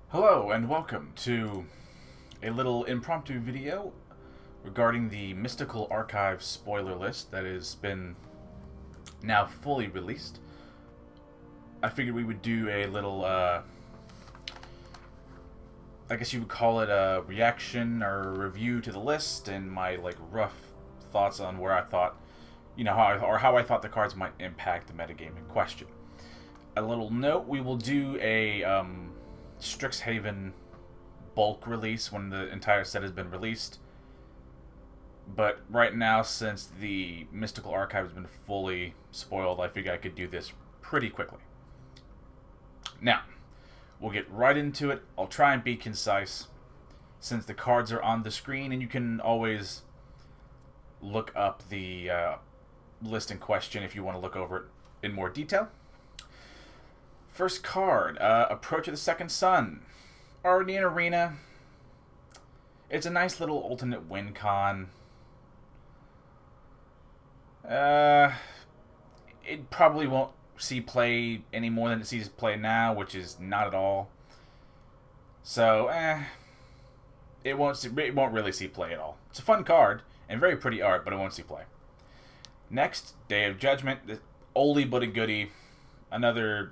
Hello and welcome to a little impromptu video regarding the Mystical Archive spoiler list that has been now fully released. I figured we would do a little, I guess you would call it a reaction or a review to the list and my rough thoughts on where I thought, how I thought the cards might impact the metagame in question. A little note: we will do a Strixhaven bulk release when the entire set has been released. But right now, since the Mystical Archive has been fully spoiled, I figured I could do this pretty quickly. Now, we'll get right into it. I'll try and be concise, since the cards are on the screen, and you can always look up the list in question if you want to look over it in more detail. First card, Approach of the Second Sun. Already in Arena. It's a nice little alternate win con. It probably won't see play any more than it sees play now, which is not at all. So, it won't really see play at all. It's a fun card and very pretty art, but it won't see play. Next, Day of Judgment, the oldie but a goodie. Another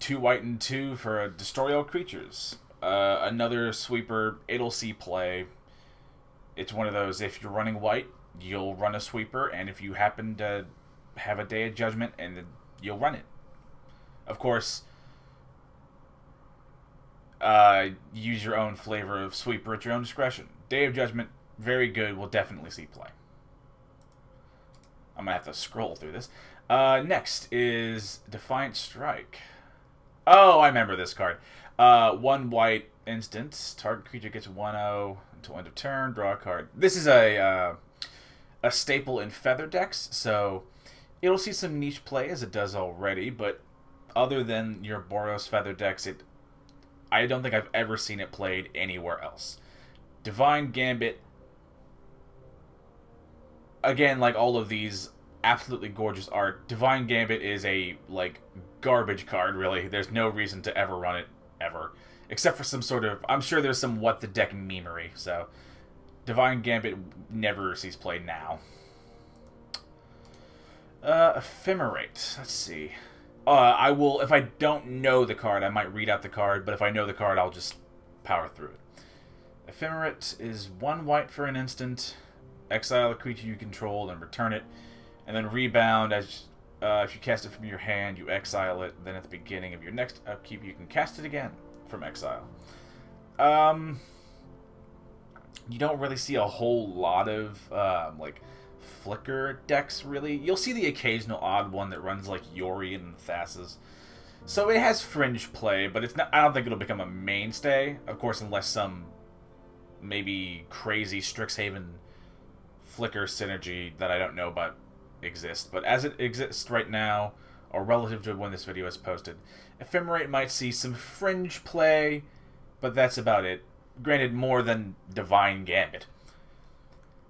2 white and 2 for Destroy All Creatures. Another sweeper. It'll see play. It's one of those, if you're running white, you'll run a sweeper, and if you happen to have a Day of Judgment, and you'll run it. Of course, use your own flavor of sweeper at your own discretion. Day of Judgment, very good, will definitely see play. I'm going to have to scroll through this. Next is Defiant Strike. Oh, I remember this card. 1 white instant. Target creature gets 1/0 until end of turn. Draw a card. This is a staple in Feather decks, so it'll see some niche play as it does already, but other than your Boros Feather decks, I don't think I've ever seen it played anywhere else. Divine Gambit, again, like all of these absolutely gorgeous art, Divine Gambit is a garbage card, really. There's no reason to ever run it, ever. Except for some sort of, I'm sure there's some what the deck memery, so Divine Gambit never sees play now. Ephemerate, let's see. I will, if I don't know the card, I might read out the card, but if I know the card, I'll just power through it. Ephemerate is 1 white for an instant. Exile a creature you control and return it. And then rebound, as if you cast it from your hand, you exile it. Then at the beginning of your next upkeep, you can cast it again from exile. You don't really see a whole lot of flicker decks, really. You'll see the occasional odd one that runs like Yori and Thassa's. So it has fringe play, but it's not. I don't think it'll become a mainstay, of course, unless some maybe crazy Strixhaven flicker synergy that I don't know about exists. But as it exists right now, or relative to when this video is posted, Ephemerate might see some fringe play, but that's about it. Granted, more than Divine Gambit.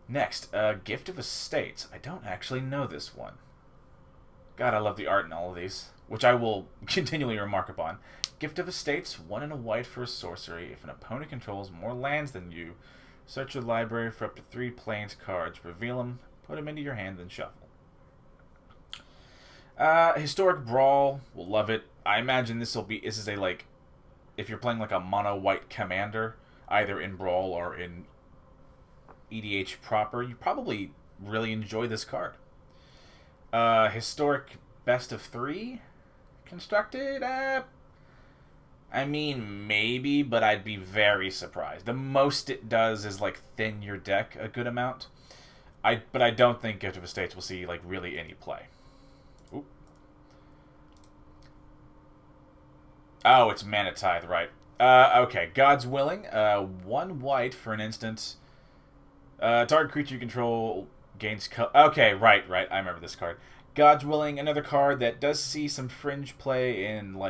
Next, Gift of Estates. I don't actually know this one. God, I love the art in all of these, which I will continually remark upon. Gift of Estates, 1 and a white for a sorcery. If an opponent controls more lands than you, search your library for up to 3 Plains cards, reveal them, put them into your hand, then shuffle. Historic Brawl, will love it. I imagine this is a, if you're playing a mono white commander, either in Brawl or in EDH proper, you probably really enjoy this card. Historic Best of 3 constructed? I mean, maybe, but I'd be very surprised. The most it does is thin your deck a good amount. But I don't think Gift of Estates will see really any play. Oop. Oh, it's Mana Tithe, right. Okay, God's Willing. 1 white for an instant. Target creature you control gains... Okay, right. I remember this card. God's Willing, another card that does see some fringe play in,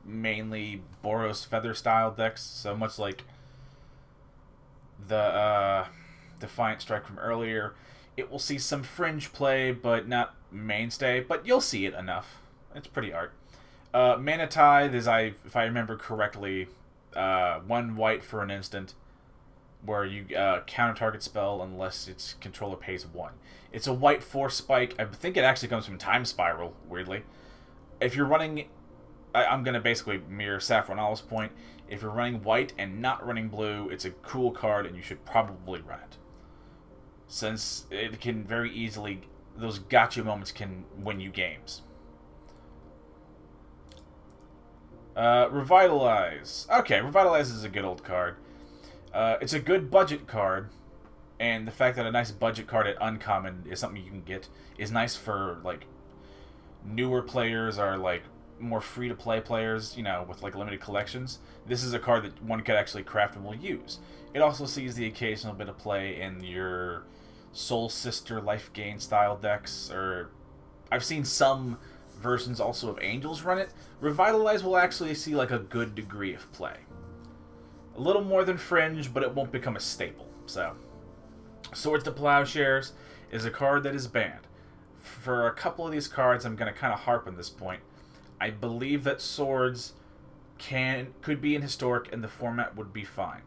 mainly Boros Feather style decks. So much like the Defiant Strike from earlier. It will see some fringe play, but not mainstay. But you'll see it enough. It's pretty art. Mana Tithe is, if I remember correctly, 1 white for an instant, where you counter target spell unless its controller pays 1. It's a white force spike. I think it actually comes from Time Spiral, weirdly. If you're running... I'm going to basically mirror Saffron Olive's point. If you're running white and not running blue, it's a cool card and you should probably run it. Since it can very easily... Those gotcha moments can win you games. Revitalize. Okay, Revitalize is a good old card. It's a good budget card, and the fact that a nice budget card at Uncommon is something you can get is nice for, like, newer players or, like, more free-to-play players, you know, with, like, limited collections. This is a card that one could actually craft and will use. It also sees the occasional bit of play in your Soul Sister Life Gain style decks, or I've seen some versions also of Angels run it. Revitalize will actually see, like, a good degree of play. A little more than Fringe, but it won't become a staple. So, Swords to Plowshares is a card that is banned. For a couple of these cards, I'm going to kind of harp on this point. I believe that Swords could be in Historic and the format would be fine.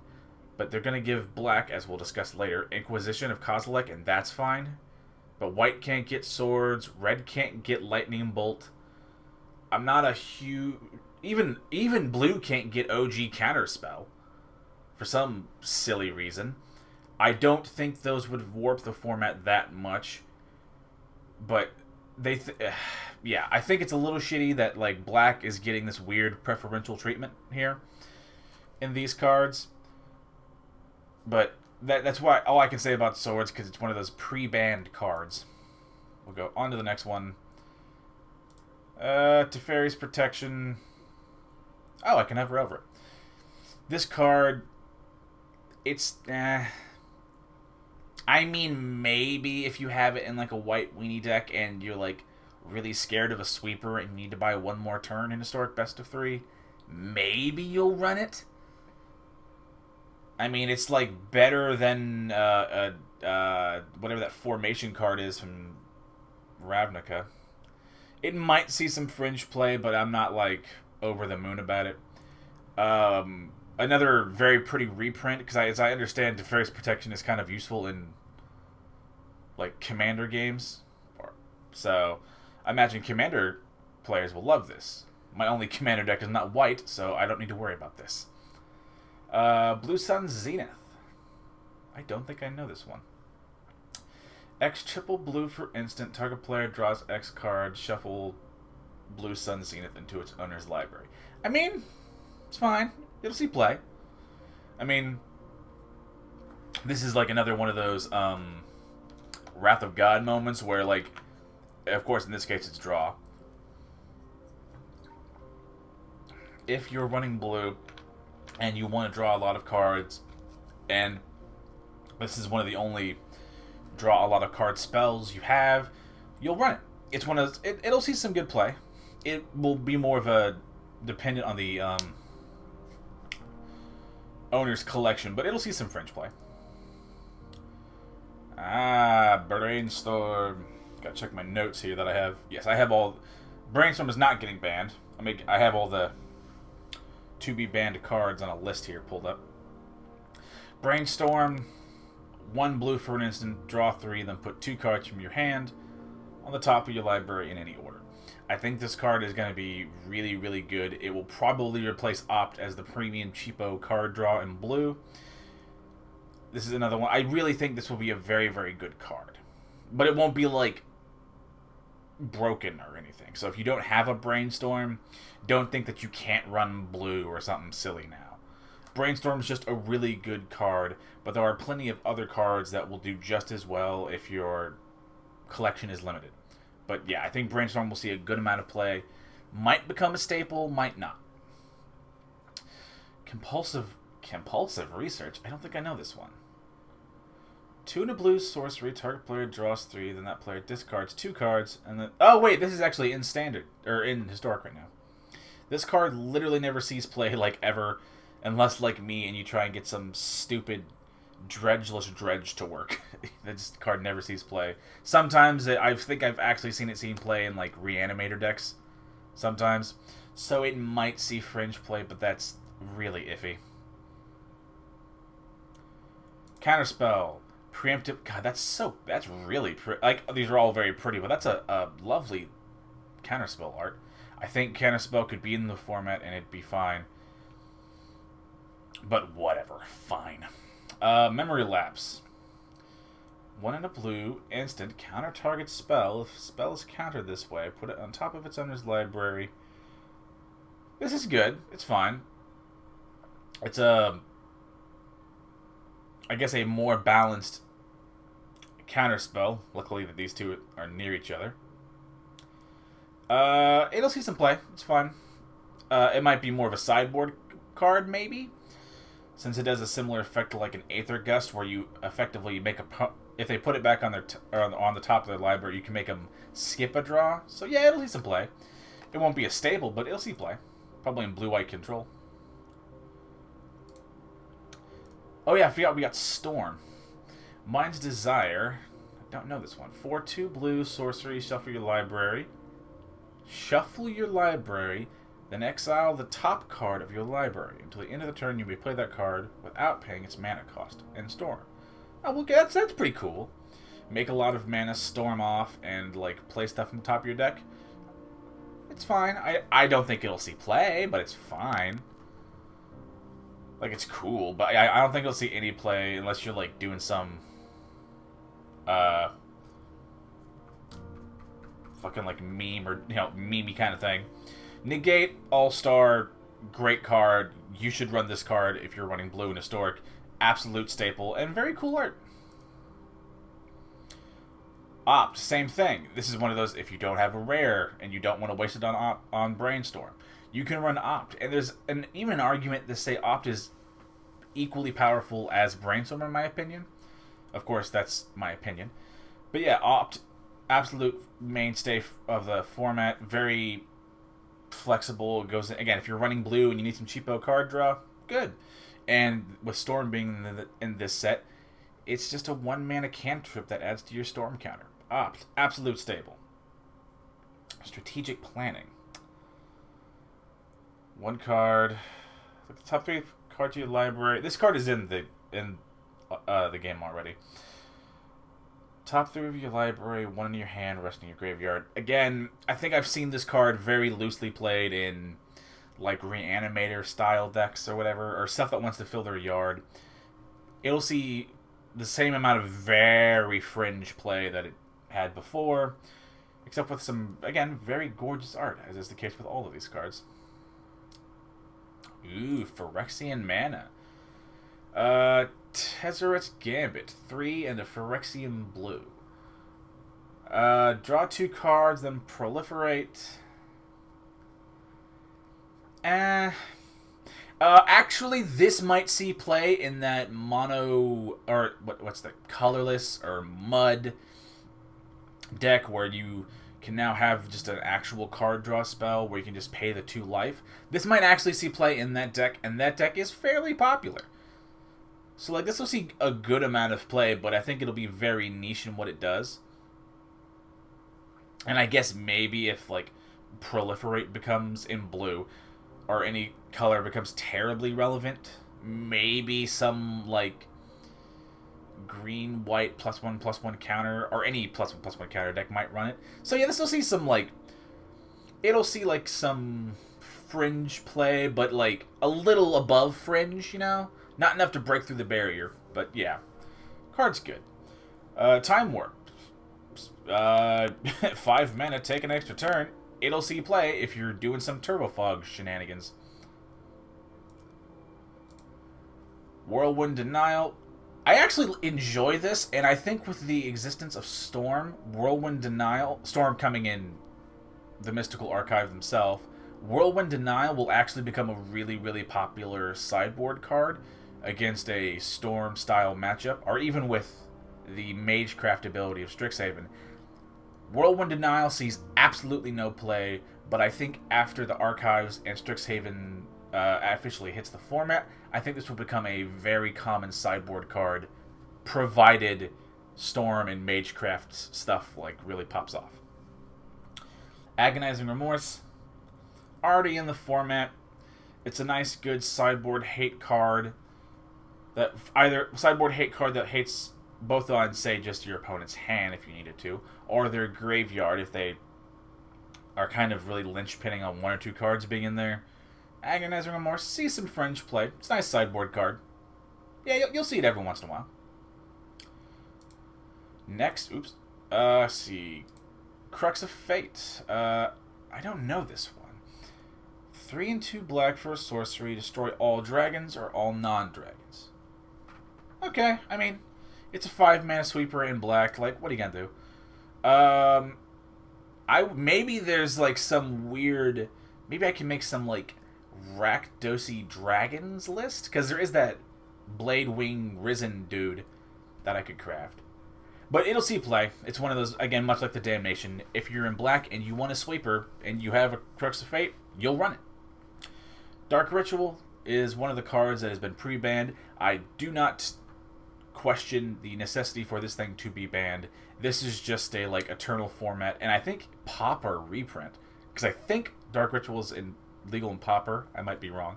But they're going to give black, as we'll discuss later, Inquisition of Kozilek, and that's fine. But white can't get Swords, red can't get Lightning Bolt. I'm not a huge... Even blue can't get OG Counterspell. For some silly reason. I don't think those would warp the format that much. But yeah, I think it's a little shitty that, like, black is getting this weird preferential treatment here in these cards. But that's why all I can say about Swords, because it's one of those pre-banned cards. We'll go on to the next one. Teferi's Protection. Oh, I can hover over it. This card, it's... I mean, maybe if you have it in, like, a white weenie deck and you're, like, really scared of a sweeper and you need to buy one more turn in Historic Best of 3, maybe you'll run it. I mean, it's, like, better than whatever that Formation card is from Ravnica. It might see some Fringe play, but I'm not, like, over the moon about it. Another very pretty reprint, because as I understand, Teferi's Protection is kind of useful in, like, Commander games. So, I imagine Commander players will love this. My only Commander deck is not white, so I don't need to worry about this. Blue Sun Zenith. I don't think I know this one. X triple blue for instant. Target player draws X card. Shuffle Blue Sun Zenith into its owner's library. I mean, it's fine. It'll see play. I mean, this is like another one of those Wrath of God moments where, like, of course in this case it's draw. If you're running blue and you want to draw a lot of cards, and this is one of the only draw a lot of card spells you have, you'll run it. It's one of those, it'll see some good play. It will be more of a dependent on the owner's collection, but it'll see some Fringe play. Brainstorm. Gotta check my notes here that I have. Yes, I have all... Brainstorm is not getting banned. I have all the to-be-banned cards on a list here pulled up. Brainstorm, 1 blue for an instant, draw 3, then put 2 cards from your hand on the top of your library in any order. I think this card is going to be really, really good. It will probably replace Opt as the premium cheapo card draw in blue. This is another one. I really think this will be a very, very good card. But it won't be, like, broken or anything. So if you don't have a Brainstorm, don't think that you can't run blue or something silly now. Brainstorm's just a really good card, but there are plenty of other cards that will do just as well if your collection is limited. But yeah, I think Brainstorm will see a good amount of play. Might become a staple, might not. Compulsive Research? I don't think I know this one. 2 and a blue sorcery, target player draws 3, then that player discards 2 cards, and then... Oh, wait, this is actually in Standard, or in Historic right now. This card literally never sees play, like, ever, unless, like me, and you try and get some stupid dredgeless dredge to work. This card never sees play. Sometimes, I think I've actually seen it play in, like, Reanimator decks. Sometimes. so it might see fringe play, but that's really iffy. Counterspell. Preemptive. God, that's really pretty. Like, these are all very pretty, but that's a lovely counterspell art. I think counterspell could be in the format and it'd be fine. But whatever. Fine. Memory Lapse. 1 and a blue, instant, counter target spell. If spell is countered this way, put it on top of its owner's library. This is good. It's fine. It's I guess a more balanced counter spell. Luckily that these two are near each other. It'll see some play. It's fine. It might be more of a sideboard card, maybe, since it does a similar effect to like an Aether Gust, where you effectively make if they put it back on their on the top of their library, you can make them skip a draw. So yeah, it'll see some play. It won't be a staple, but it'll see play. Probably in blue-white control. Oh yeah, I forgot we got Storm. Mind's Desire. I don't know this one. 4/2 blue, sorcery, shuffle your library. Shuffle your library, then exile the top card of your library. Until the end of the turn, you may play that card without paying its mana cost. And Storm. Oh, well, that's pretty cool. Make a lot of mana, storm off, and like play stuff on the top of your deck. It's fine. I don't think it'll see play, but it's fine. Like, it's cool, but I don't think it'll see any play unless you're like doing some fucking like meme or meme-y kind of thing. Negate, All-Star, great card. You should run this card if you're running blue and historic. Absolute staple and very cool art. Opt, same thing. This is one of those, if you don't have a rare and you don't want to waste it on Brainstorm, you can run Opt. And there's even an argument to say Opt is equally powerful as Brainstorm, in my opinion. Of course, that's my opinion. But yeah, Opt, absolute mainstay of the format. Very flexible. It goes again, if you're running blue and you need some cheapo card draw, good. And with Storm being in this set, it's just a 1-mana cantrip that adds to your Storm counter. Opt, absolute stable. Strategic Planning. 1 card. Look at the top 3 cards of your library. This card is in the game already. Top 3 of your library, 1 in your hand, rest in your graveyard. Again, I think I've seen this card very loosely played in like Reanimator style decks or whatever, or stuff that wants to fill their yard. It'll see the same amount of very fringe play that it had before, except with some, again, very gorgeous art, as is the case with all of these cards. Ooh, Phyrexian Mana. Tezzeret's Gambit, 3 and a Phyrexian blue. Draw 2 cards, then proliferate. Actually, this might see play in that mono, or what's the colorless or mud deck where you can now have just an actual card draw spell where you can just pay the 2 life. This might actually see play in that deck, and that deck is fairly popular. So like, this will see a good amount of play, but I think it'll be very niche in what it does. And I guess maybe if like proliferate becomes in blue, or any color becomes terribly relevant, maybe some like green-white +1/+1 counter, or any +1/+1 counter deck might run it. So yeah, this will see some like, it'll see like some fringe play, but like a little above fringe, you know? Not enough to break through the barrier, but yeah. Card's good. Time Warp. 5 mana, take an extra turn. It'll see play if you're doing some Turbo Fog shenanigans. Whirlwind Denial. I actually enjoy this, and I think with the existence of Storm, Whirlwind Denial, Storm coming in the Mystical Archive themselves, Whirlwind Denial will actually become a really, really popular sideboard card against a Storm-style matchup, or even with the Magecraft ability of Strixhaven. Whirlwind Denial sees absolutely no play, but I think after the Archives and Strixhaven officially hits the format, I think this will become a very common sideboard card, provided Storm and Magecraft stuff like really pops off. Agonizing Remorse. already in the format, it's a nice, good sideboard hate card. That either sideboard hate card that hates both on, say, just your opponent's hand if you needed to, or their graveyard if they are kind of really linchpinning on one or two cards being in there. Agonizing Remorse, see some fringe play. It's a nice sideboard card. Yeah, you'll see it every once in a while. Next, let's see. Crux of Fate. I don't know this one. 3 and 2 black for a sorcery. Destroy all dragons or all non-dragons. Okay, I mean, it's a 5-mana sweeper in black. Like, what are you gonna do? Maybe there's like some weird. Maybe I can make some like Rakdosi Dragons list, because there is that Blade Wing Risen dude that I could craft. But it'll see play. It's one of those, again, much like the Damnation. If you're in black and you want a sweeper and you have a Crux of Fate, you'll run it. Dark Ritual is one of the cards that has been pre-banned. I do not question the necessity for this thing to be banned. This is just a like eternal format, and I think Pauper reprint, because I think Dark Ritual is legal in Pauper. I might be wrong,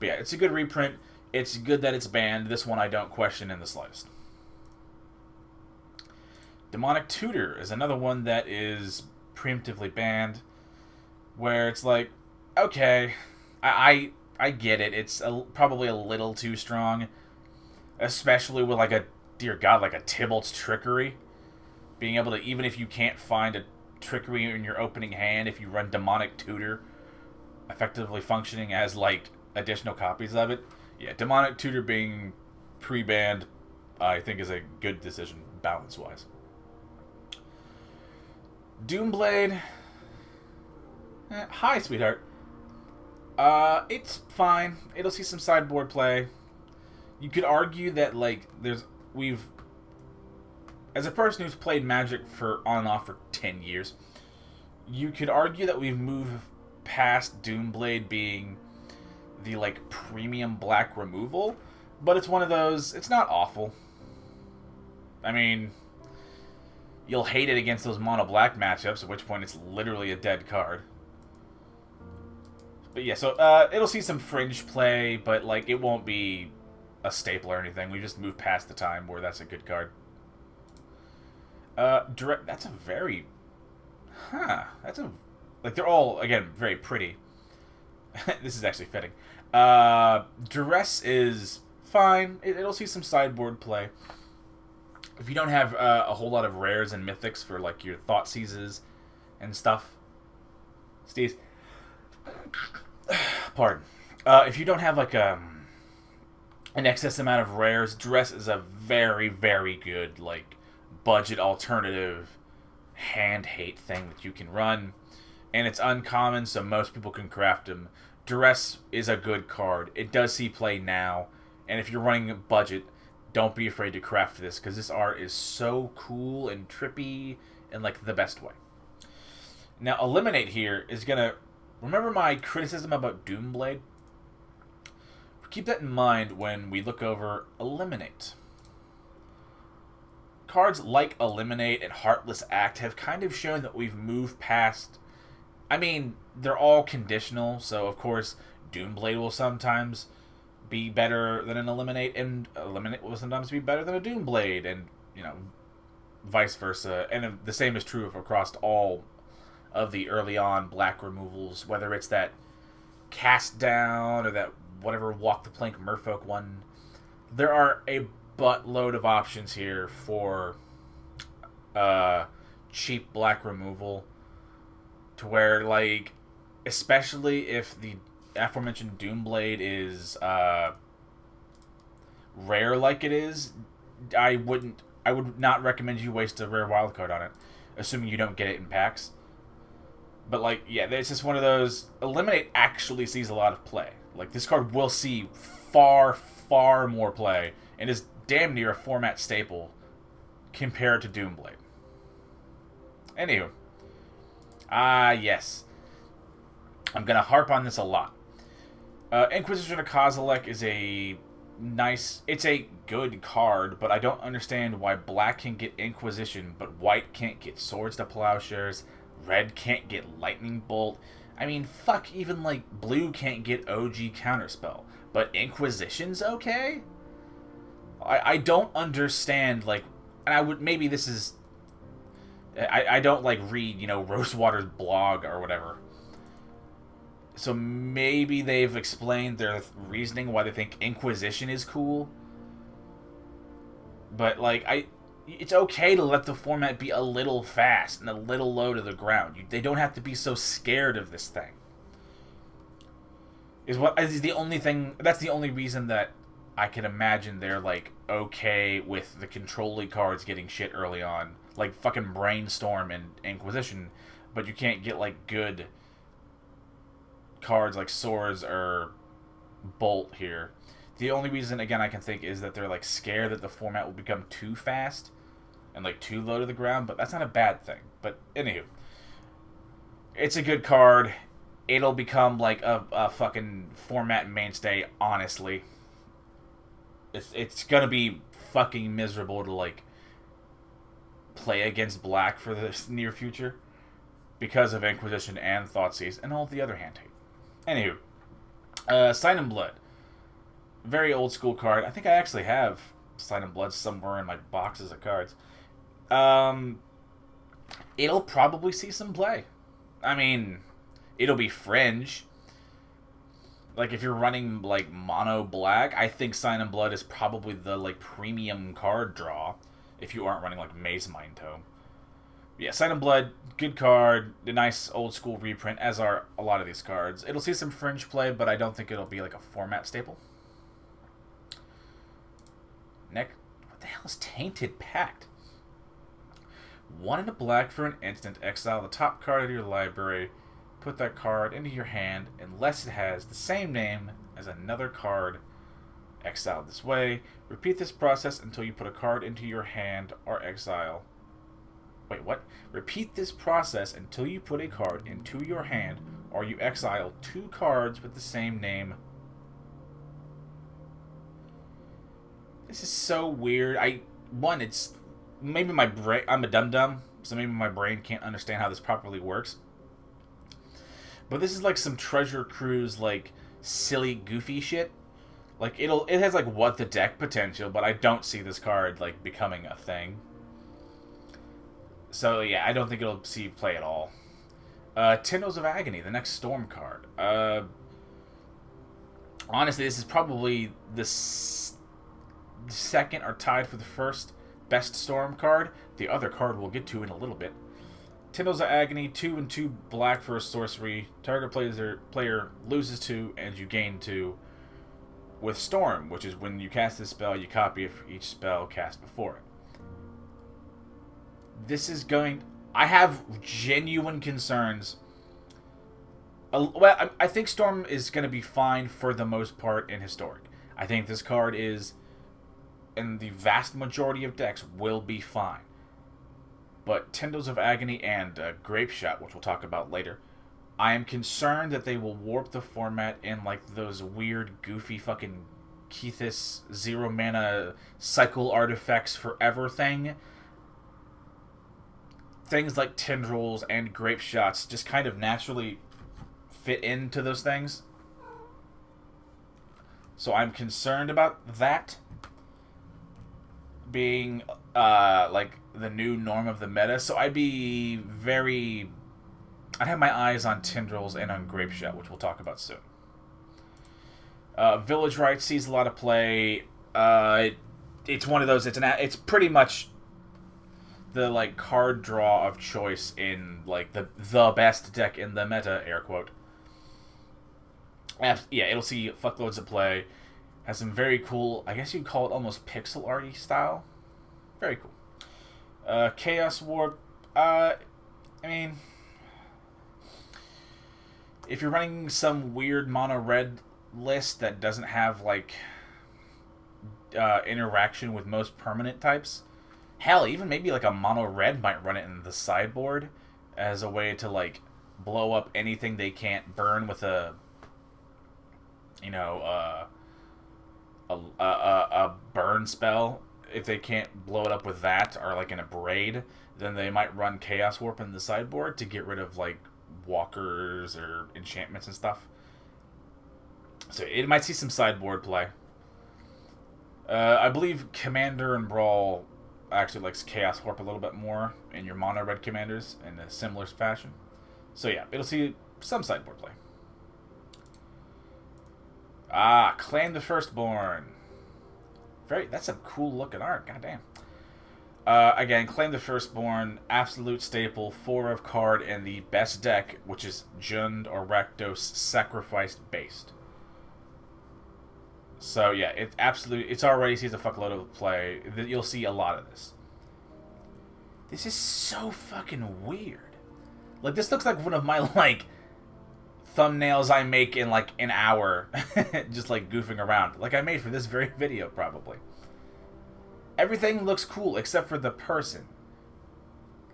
but yeah, it's a good reprint. It's good that it's banned. This one I don't question in the slightest. Demonic Tutor is another one that is preemptively banned, where it's like, okay, I get it. It's probably a little too strong, especially with like a, dear God, like a Tybalt's Trickery. Being able to, even if you can't find a Trickery in your opening hand, if you run Demonic Tutor, effectively functioning as like additional copies of it. Yeah, Demonic Tutor being pre-banned, I think is a good decision, balance-wise. Doomblade. Hi, sweetheart. It's fine. It'll see some sideboard play. You could argue that, like, as a person who's played Magic for on and off for 10 years, you could argue that we've moved past Doomblade being the, like, premium black removal, but it's one of those, it's not awful. I mean, you'll hate it against those mono black matchups, at which point it's literally a dead card. But yeah, so it'll see some fringe play, but like it won't be a staple or anything. We just moved past the time where that's a good card. That's a very, that's a, like they're all again very pretty. This is actually fitting. Duress is fine. It'll see some sideboard play. If you don't have a whole lot of rares and mythics for like your Thought Seizes and stuff, Steve. Pardon. If you don't have like an excess amount of rares, Duress is a very, very good like budget alternative hand hate thing that you can run, and it's uncommon, so most people can craft them. Duress is a good card. It does see play now, and if you're running a budget, don't be afraid to craft this, because this art is so cool and trippy in like the best way. Now, Eliminate here is gonna, remember my criticism about Doomblade? Keep that in mind when we look over Eliminate. Cards like Eliminate and Heartless Act have kind of shown that we've moved past, I mean, they're all conditional, so of course Doomblade will sometimes be better than an Eliminate, and Eliminate will sometimes be better than a Doomblade, and, you know, vice versa. And the same is true across all of the early on black removals, whether it's that Cast Down or that whatever Walk the Plank Merfolk one. There are a buttload of options here for cheap black removal, to where, like, especially if the aforementioned Doomblade is rare like it is, I would not recommend you waste a rare wildcard on it, assuming you don't get it in packs. But like, yeah, it's just one of those. Eliminate actually sees a lot of play. Like, this card will see far, far more play, and is damn near a format staple compared to Doomblade. Anywho, yes, I'm gonna harp on this a lot. Inquisition of Kozilek is a nice, it's a good card, but I don't understand why black can get Inquisition, but white can't get Swords to Plowshares, red can't get Lightning Bolt. I mean, fuck, even, like, blue can't get OG Counterspell. But Inquisition's okay? I don't understand, like... And I would... Maybe this is... I don't, like, read, Rosewater's blog or whatever. So maybe they've explained their reasoning why they think Inquisition is cool. But, like, it's okay to let the format be a little fast and a little low to the ground. They don't have to be so scared of this thing. Is the only thing... That's the only reason that I can imagine they're, like, okay with the control-y cards getting shit early on. Like, fucking Brainstorm and Inquisition. But you can't get, like, good cards like Swords or Bolt here. The only reason, again, I can think is that they're, like, scared that the format will become too fast and, like, too low to the ground, but that's not a bad thing. But, anywho, it's a good card. It'll become, like, a fucking format mainstay, honestly. It's gonna be fucking miserable to, like, play against black for the near future because of Inquisition and Thoughtseize and all the other hand hate. Anywho, Sign in Blood. Very old school card. I think I actually have Sign in Blood somewhere in my boxes of cards. It'll probably see some play. I mean, it'll be fringe. Like, if you're running, like, mono black, I think Sign in Blood is probably the, like, premium card draw if you aren't running, like, Maze Mind Tome. Yeah, Sign in Blood, good card, a nice old school reprint, as are a lot of these cards. It'll see some fringe play, but I don't think it'll be, like, a format staple. What the hell is Tainted Pact? 1 and a black for an instant. Exile the top card of your library. Put that card into your hand unless it has the same name as another card exiled this way. Repeat this process until you put a card into your hand or exile. Wait, what? Repeat this process until you put a card into your hand or you exile 2 cards with the same name. This is so weird. It's maybe my brain. I'm a dum-dum, so maybe my brain can't understand how this properly works. But this is like some Treasure Cruise, like, silly, goofy shit. Like, it has, like, what the deck potential, but I don't see this card, like, becoming a thing. So, yeah, I don't think it'll see play at all. Tendrils of Agony, the next Storm card. Honestly, this is probably the second or tied for the first best Storm card. The other card we'll get to in a little bit. Tendrils of Agony, 2 and 2 black for a sorcery. Target player loses 2 and you gain 2 with Storm, which is when you cast this spell, you copy it for each spell cast before it. This is going... I have genuine concerns. Well, I think Storm is going to be fine for the most part in Historic. I think this card is, in the vast majority of decks, will be fine. But Tendrils of Agony and Grape Shot, which we'll talk about later, I am concerned that they will warp the format in, like, those weird, goofy fucking Kethis 0 mana cycle artifacts forever thing. Things like Tendrils and Grape Shots just kind of naturally fit into those things. So I'm concerned about that being, like, the new norm of the meta. So I'd have my eyes on Tendrils and on Grape Shot, which we'll talk about soon. Village Rite sees a lot of play. It's one of those, it's pretty much the, like, card draw of choice in, like, the best deck in the meta, air quote. Yeah, it'll see fuckloads of play. Has some very cool, I guess you'd call it almost pixel arty style. Very cool. Chaos Warp, I mean, if you're running some weird mono red list that doesn't have, like, interaction with most permanent types, hell, even maybe like a mono red might run it in the sideboard as a way to, like, blow up anything they can't burn with a burn spell. If they can't blow it up with that, or like in a braid, then they might run Chaos Warp in the sideboard to get rid of, like, walkers or enchantments and stuff. So it might see some sideboard play. I believe Commander and Brawl actually likes Chaos Warp a little bit more in your mono red commanders in a similar fashion. So yeah, it'll see some sideboard play. Claim the Firstborn. That's some cool looking art, goddamn. Again, Claim the Firstborn, absolute staple, 4 of card in the best deck, which is Jund or Rakdos Sacrificed based. So yeah, it's already sees a fuckload of play. You'll see a lot of this. This is so fucking weird. Like, this looks like one of my, like, thumbnails I make in, like, an hour. Just, like, goofing around. Like I made for this very video, probably. Everything looks cool, except for the person.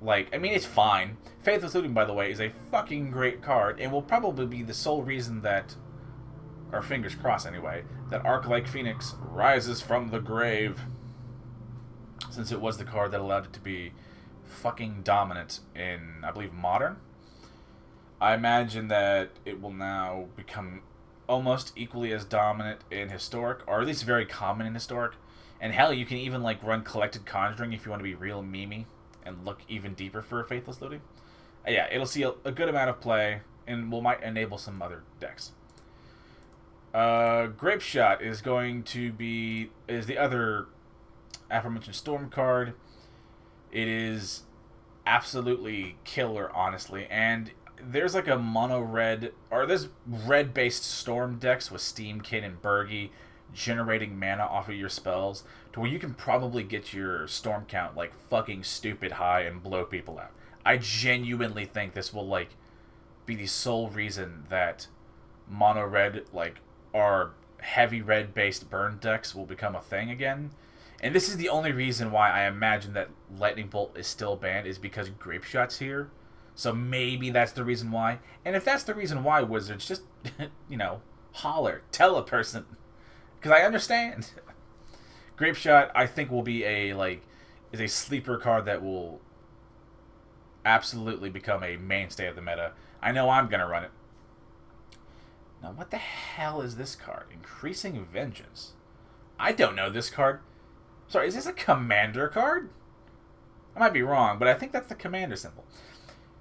Like, I mean, it's fine. Faithless Looting, by the way, is a fucking great card, and will probably be the sole reason that, or fingers crossed anyway, that Arc-like Phoenix rises from the grave. Since it was the card that allowed it to be fucking dominant in, I believe, Modern. I imagine that it will now become almost equally as dominant in Historic, or at least very common in Historic. And hell, you can even like run Collected Conjuring if you want to be real memey and look even deeper for Faithless Looting. Yeah, it'll see a good amount of play and might enable some other decks. Grape Shot is the other aforementioned Storm card. It is absolutely killer, honestly, and there's like a mono red, or there's red based Storm decks with Steamkin and Burgi generating mana off of your spells to where you can probably get your Storm count like fucking stupid high and blow people out. I genuinely think this will like be the sole reason that mono red, like, our heavy red based burn decks will become a thing again. And this is the only reason why I imagine that Lightning Bolt is still banned, is because Grape Shot's here. So maybe that's the reason why. And if that's the reason why, Wizards, just, holler. Tell a person. Because I understand. Grape Shot, I think, will be is a sleeper card that will absolutely become a mainstay of the meta. I know I'm going to run it. Now, what the hell is this card? Increasing Vengeance. I don't know this card. Sorry, is this a commander card? I might be wrong, but I think that's the commander symbol.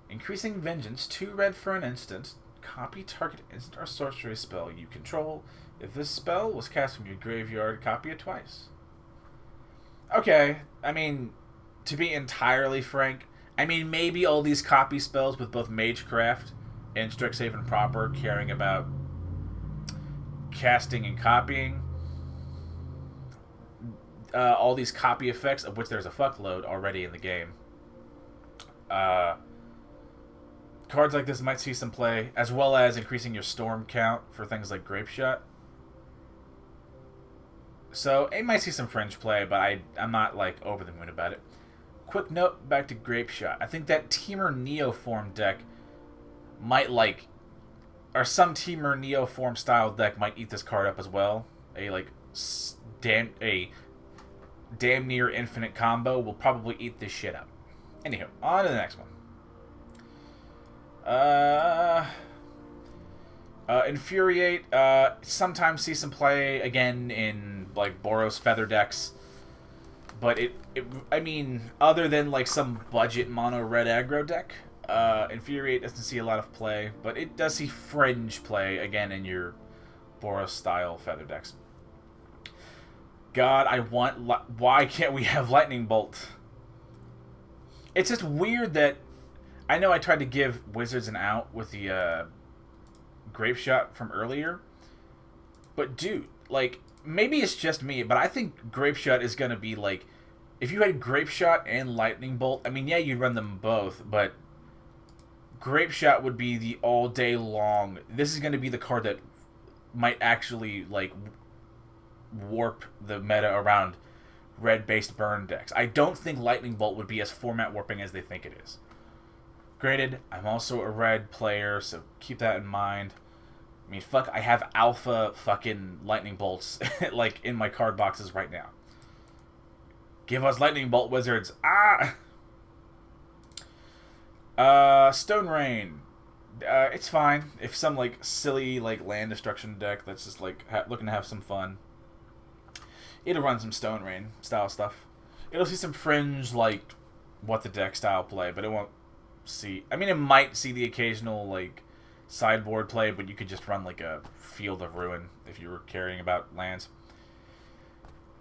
Increasing Vengeance, 2 red for an instant. Copy target instant or sorcery spell you control. If this spell was cast from your graveyard, copy it twice. Okay, I mean, to be entirely frank, maybe all these copy spells with both Magecraft and Strixhaven proper caring about casting and copying, all these copy effects, of which there's a fuckload already in the game. Cards like this might see some play, as well as increasing your Storm count for things like Grape Shot. So it might see some fringe play, but I'm not like over the moon about it. Quick note back to Grape Shot. I think that Temur Neoform deck might or some Temur Neoform style deck might eat this card up as well. A damn near infinite combo will probably eat this shit up. Anywho, on to the next one. Infuriate, sometimes see some play again in like Boros Feather decks, but other than like some budget mono red aggro deck, Infuriate doesn't see a lot of play, but it does see fringe play again in your Boros style Feather decks. God, why can't we have Lightning Bolt? It's just weird that, I know I tried to give Wizards an out with the Grape Shot from earlier, but dude, like, maybe it's just me, but I think Grape Shot is going to be like, if you had Grape Shot and Lightning Bolt, yeah, you'd run them both, but Grape Shot would be the all day long. This is going to be the card that might actually, like, warp the meta around red-based burn decks. I don't think Lightning Bolt would be as format warping as they think it is. Granted, I'm also a red player, so keep that in mind. Fuck, I have alpha fucking Lightning Bolts like in my card boxes right now. Give us Lightning Bolt, Wizards. Stone Rain. It's fine. If some, like, silly, like, land destruction deck that's just, like, looking to have some fun, it'll run some Stone Rain style stuff. It'll see some fringe, like, what the deck style play, but it won't see... I mean, it might see the occasional, like, sideboard play, but you could just run, like, a Field of Ruin if you were caring about lands.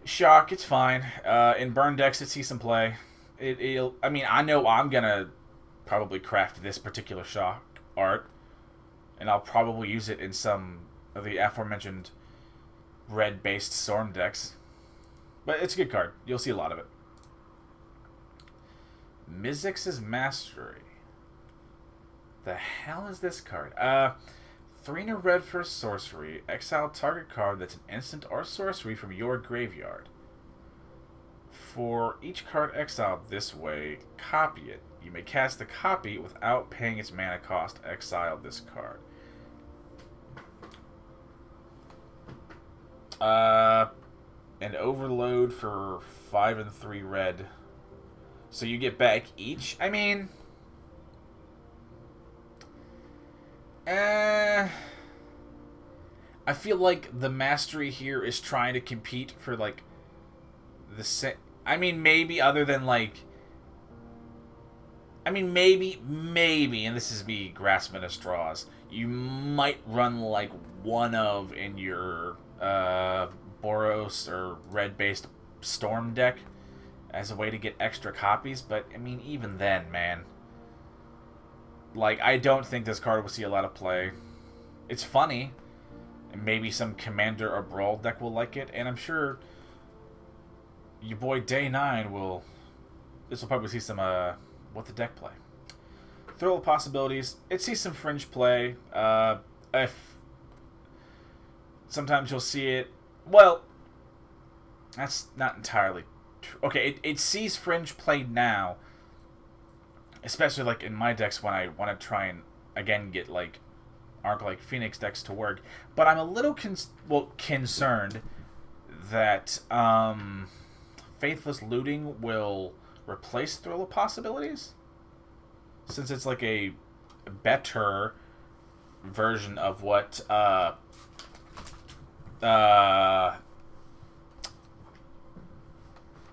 Shock, it's fine. In burn decks, it sees some play. It'll... I mean, I know I'm gonna probably craft this particular Shock art, and I'll probably use it in some of the aforementioned red-based Storm decks. But it's a good card. You'll see a lot of it. Mizzix's Mastery. The hell is this card? 3 and a red for a sorcery. Exile target card that's an instant or sorcery from your graveyard. For each card exiled this way, copy it. You may cast the copy without paying its mana cost. Exile this card. An overload for 5 and 3 red. So you get back each. I mean, I feel like the Mastery here is trying to compete for, like, the same. I mean, maybe other than, like, I mean, maybe, and this is me grasping at straws, you might run, like, one of in your Boros or red-based Storm deck as a way to get extra copies, but, I mean, even then, man, like, I don't think this card will see a lot of play. It's funny, and maybe some Commander or Brawl deck will like it, and I'm sure your boy Day 9 will... This will probably see some, what the deck play. Thrill of Possibilities. It sees some fringe play. If sometimes you'll see it... Well, that's not entirely true. Okay, it sees fringe play now, especially, like, in my decks when I want to try and, again, get, like, Arc-like Phoenix decks to work. But I'm a little concerned that Faithless Looting will replace Thrill of Possibilities, since it's, like, a better version of what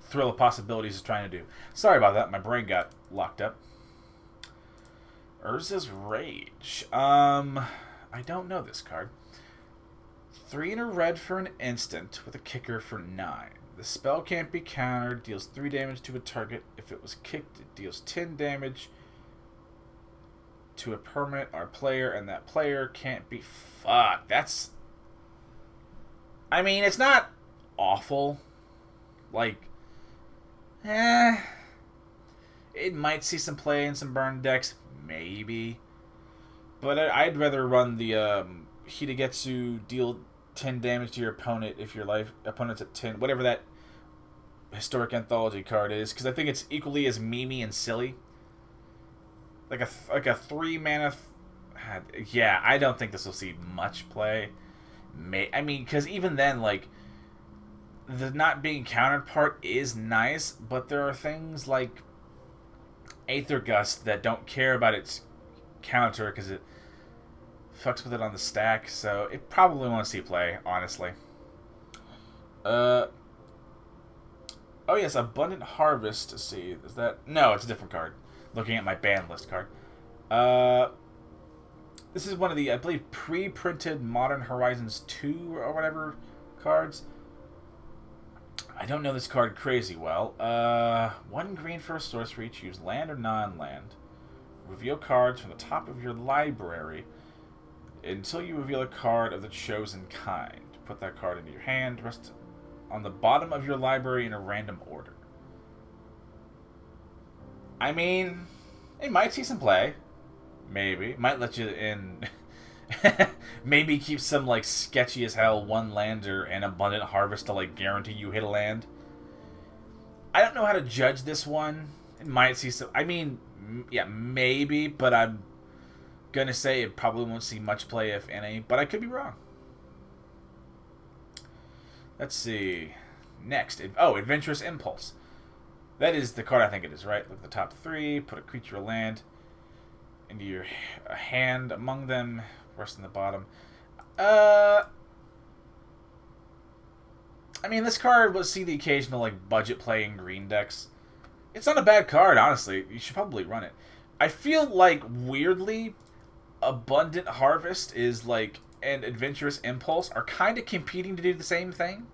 Thrill of Possibilities is trying to do. Sorry about that, my brain got locked up. Urza's Rage. I don't know this card. 3 and a red for an instant with a kicker for 9. The spell can't be countered, deals 3 damage to a target. If it was kicked, it deals 10 damage to a permanent or player, and that player can't be... Fuck, that's... I mean, it's not awful. Like, it might see some play in some burn decks, maybe. But I'd rather run the Hitagetsu, deal 10 damage to your opponent if your opponent's at 10, whatever that historic anthology card is, because I think it's equally as memey and silly. Like a 3 mana. Yeah, I don't think this will see much play. I mean, because even then, like, the not being countered part is nice, but there are things like Aether Gust that don't care about its counter because it fucks with it on the stack, so it probably won't see play, honestly. Oh yes, Abundant Harvest to see. Is that... No, it's a different card. Looking at my ban list card. This is one of the, I believe, pre-printed Modern Horizons 2 or whatever cards. I don't know this card crazy well. 1 green for a sorcery. Choose land or non-land. Reveal cards from the top of your library until you reveal a card of the chosen kind. Put that card into your hand. Rest on the bottom of your library in a random order. I mean, it might see some play. Maybe. Might let you in... Maybe keep some, like, sketchy as hell 1-lander and Abundant Harvest to, like, guarantee you hit a land. I don't know how to judge this one. It might see some... I mean, yeah, maybe, but I'm gonna say it probably won't see much play, if any, but I could be wrong. Let's see. Next. Oh, Adventurous Impulse. That is the card I think it is, right? Look at the top 3, put a creature or land. into your hand. Among them, worse than the bottom. I mean, this card will see the occasional like budget play in green decks. It's not a bad card, honestly. You should probably run it. I feel like, weirdly, Abundant Harvest is like and Adventurous Impulse are kind of competing to do the same thing.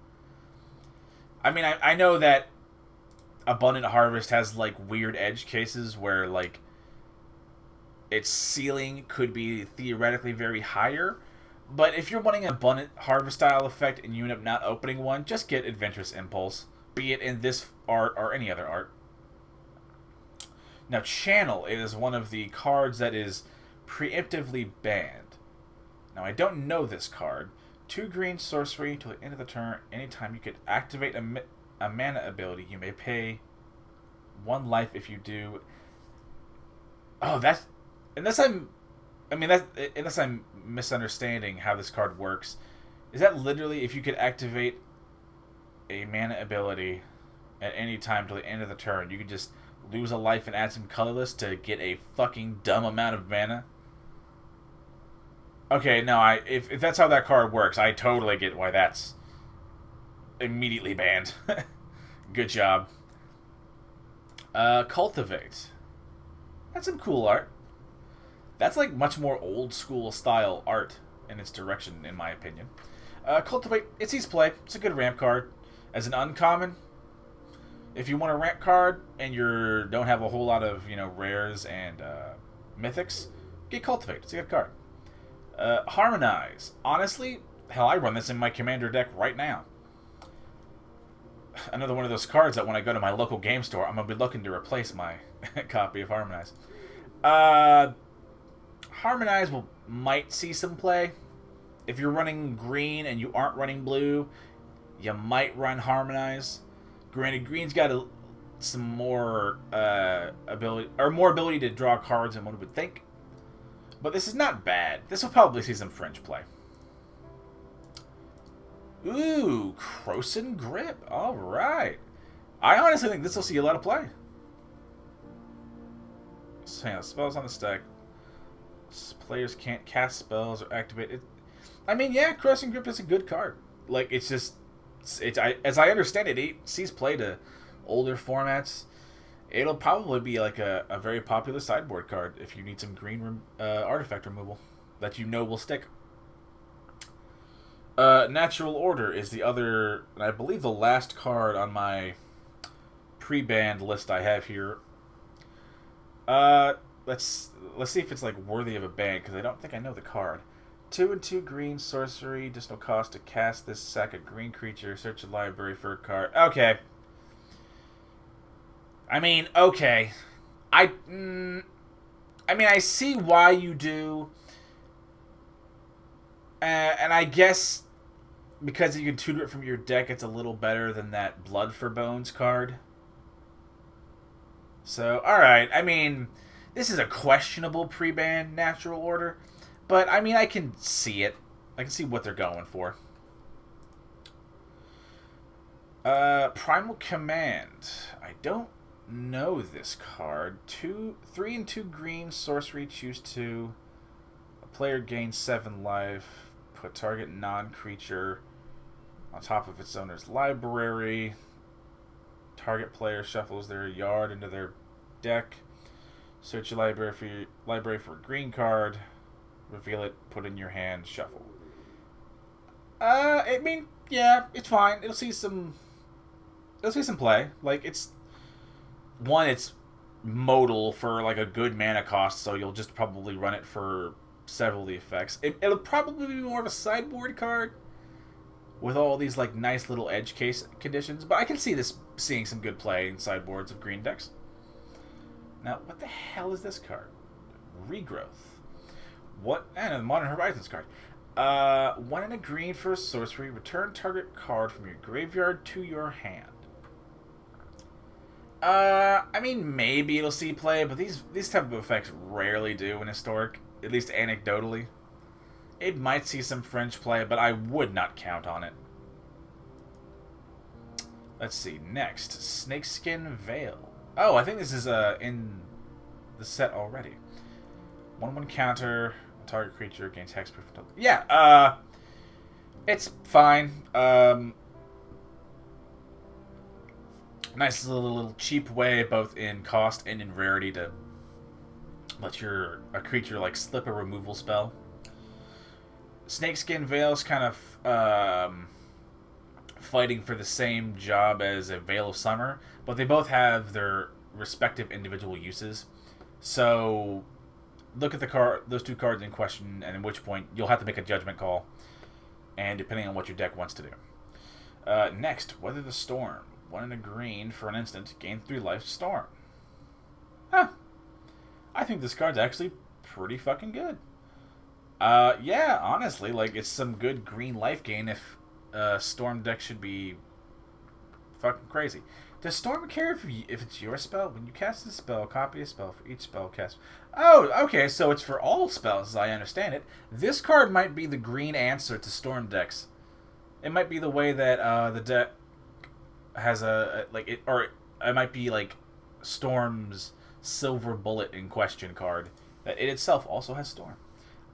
I mean, I know that Abundant Harvest has like weird edge cases where like its ceiling could be theoretically very higher, but if you're wanting an Abundant Harvest style effect and you end up not opening one, just get Adventurous Impulse, be it in this art or any other art. Now, Channel is one of the cards that is preemptively banned. Now, I don't know this card. 2 green sorcery till the end of the turn. Anytime you could activate a mana ability, you may pay 1 life if you do. Oh, that's unless I'm misunderstanding how this card works. Is that literally if you could activate a mana ability at any time till the end of the turn, you could just lose a life and add some colorless to get a fucking dumb amount of mana? Okay, no, if that's how that card works, I totally get why that's immediately banned. Good job. Cultivate. That's some cool art. That's like much more old school style art in its direction, in my opinion. Cultivate, it sees play. It's a good ramp card. As an uncommon, if you want a ramp card and you don't have a whole lot of rares and mythics, get Cultivate. It's a good card. Harmonize. Honestly, hell, I run this in my commander deck right now. Another one of those cards that when I go to my local game store, I'm going to be looking to replace my copy of Harmonize. Harmonize might see some play. If you're running green and you aren't running blue, you might run Harmonize. Granted, green's got some more ability to draw cards than one would think. But this is not bad. This will probably see some fringe play. Ooh, Croson Grip. All right. I honestly think this will see a lot of play. So, spells on the stack. Players can't cast spells or activate it. I mean, yeah, Croson Grip is a good card. Like, it's just... as I understand it, it sees play to older formats. It'll probably be like a very popular sideboard card if you need some green artifact removal that will stick. Natural Order is the other, and I believe the last card on my pre-banned list I have here. Let's see if it's like worthy of a ban, because I don't think I know the card. 2 and 2 green sorcery, additional cost to cast this, sack a green creature, search the library for a card. Okay. I mean, okay. I see why you do. And I guess because you can tutor it from your deck, it's a little better than that Blood for Bones card. So, alright. I mean, this is a questionable pre-ban Natural Order. But, I mean, I can see it. I can see what they're going for. Primal Command. I don't know this card. 3 and 2 green sorcery, choose 2. A player gains 7 life. Put target non-creature on top of its owner's library. Target player shuffles their yard into their deck. Search your library for a green card. Reveal it, put in your hand, shuffle. I mean, yeah, it's fine. It'll see some play. Like, it's modal for like a good mana cost, so you'll just probably run it for several of the effects. It'll probably be more of a sideboard card with all these like nice little edge case conditions, but I can see this seeing some good play in sideboards of green decks. Now, what the hell is this card? Regrowth. What? And a Modern Horizons card. 1 and a green for a sorcery. Return target card from your graveyard to your hand. I mean, maybe it'll see play, but these type of effects rarely do in Historic, at least anecdotally. It might see some fringe play, but I would not count on it. Let's see. Next, Snakeskin Veil. Oh, I think this is in the set already. 1/1 counter. Target creature gains hexproof. Yeah, it's fine. Nice little cheap way, both in cost and in rarity, to let a creature like slip a removal spell. Snakeskin Veil is kind of fighting for the same job as a Veil of Summer, but they both have their respective individual uses. So look at those two cards in question, and at which point you'll have to make a judgment call, and depending on what your deck wants to do. Next, Weather the Storm. 1 and a green for an instant, gain 3 life, Storm. Huh. I think this card's actually pretty fucking good. Yeah, honestly, like, it's some good green life gain if Storm deck should be fucking crazy. Does Storm care if it's your spell? When you cast a spell, copy a spell for each spell cast. Oh, okay, so it's for all spells, as I understand it. This card might be the green answer to Storm decks. It might be the way that the deck has or it might be like Storm's Silver Bullet in question card, that it itself also has Storm.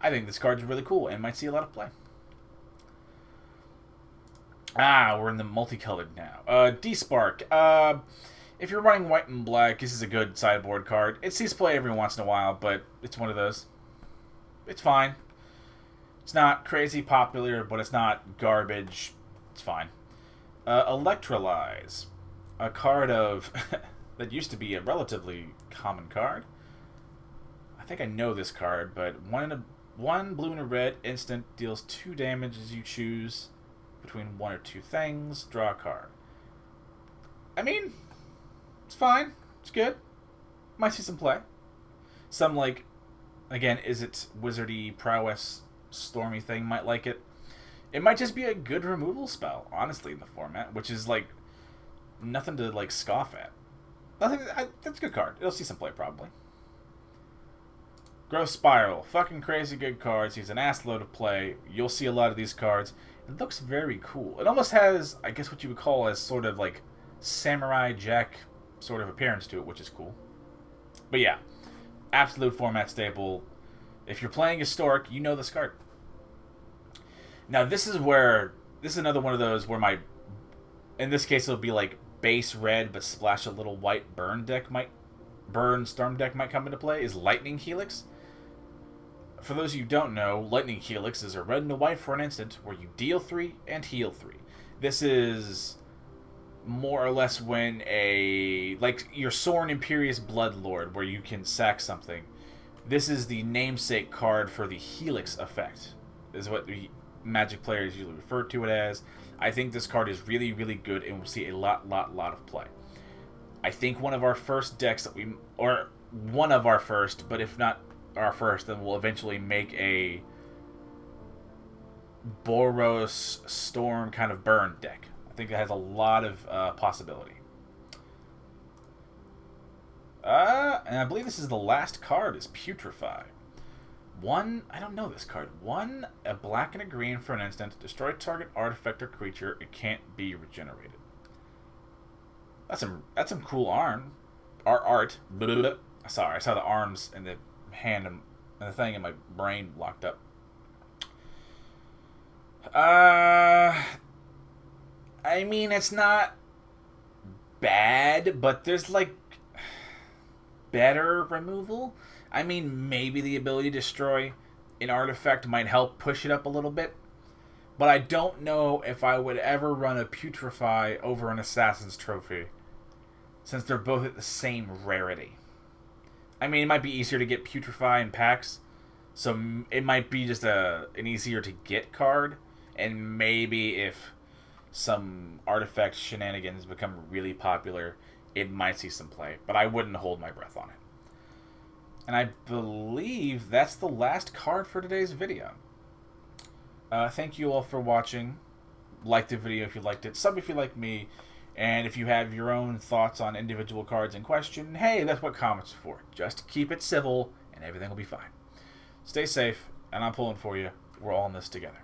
I think this card's really cool and might see a lot of play. We're in the multicolored now. D-Spark. If you're running white and black, this is a good sideboard card. It sees play every once in a while, but it's one of those. It's fine. It's not crazy popular, but it's not garbage. It's fine. Electrolyze. A card of... that used to be a relatively common card. I think I know this card, but one blue and a red instant deals 2 damage as you choose between 1 or 2 things. Draw a card. I mean, it's fine. It's good. Might see some play. Some, like, again, is it wizardy prowess stormy thing might like it. It might just be a good removal spell, honestly, in the format, which is, like, nothing to, like, scoff at. That's a good card. It'll see some play, probably. Growth Spiral. Fucking crazy good cards. He's an ass load of play. You'll see a lot of these cards. It looks very cool. It almost has, I guess, what you would call as sort of, like, Samurai Jack sort of appearance to it, which is cool. But yeah, absolute format staple. If you're playing Historic, you know this card. Now, this is another one of those where in this case, it'll be like base red, but splash a little white burn storm deck might come into play, is Lightning Helix. For those of you who don't know, Lightning Helix is a red and a white for an instant where you deal 3 and heal 3. This is more or less when like your Sorin Imperious Bloodlord, where you can sack something. This is the namesake card for the Helix effect, is what the Magic players usually refer to it as. I think this card is really, really good and we'll see a lot of play. I think one of our first decks but if not our first, then we'll eventually make a Boros Storm kind of burn deck. I think it has a lot of possibility. And I believe this is the last card, is Putrefy. I don't know this card. 1, a black and a green for an instant. Destroy target artifact or creature. It can't be regenerated. That's some cool art. Sorry, I saw the arms and the hand and the thing in my brain locked up. I mean, it's not bad, but there's like better removal. I mean, maybe the ability to destroy an artifact might help push it up a little bit. But I don't know if I would ever run a Putrefy over an Assassin's Trophy, since they're both at the same rarity. I mean, it might be easier to get Putrefy in packs, so it might be just an easier to get card. And maybe if some artifact shenanigans become really popular, it might see some play. But I wouldn't hold my breath on it. And I believe that's the last card for today's video. Thank you all for watching. Like the video if you liked it. Sub if you like me. And if you have your own thoughts on individual cards in question, hey, that's what comments are for. Just keep it civil and everything will be fine. Stay safe, and I'm pulling for you. We're all in this together.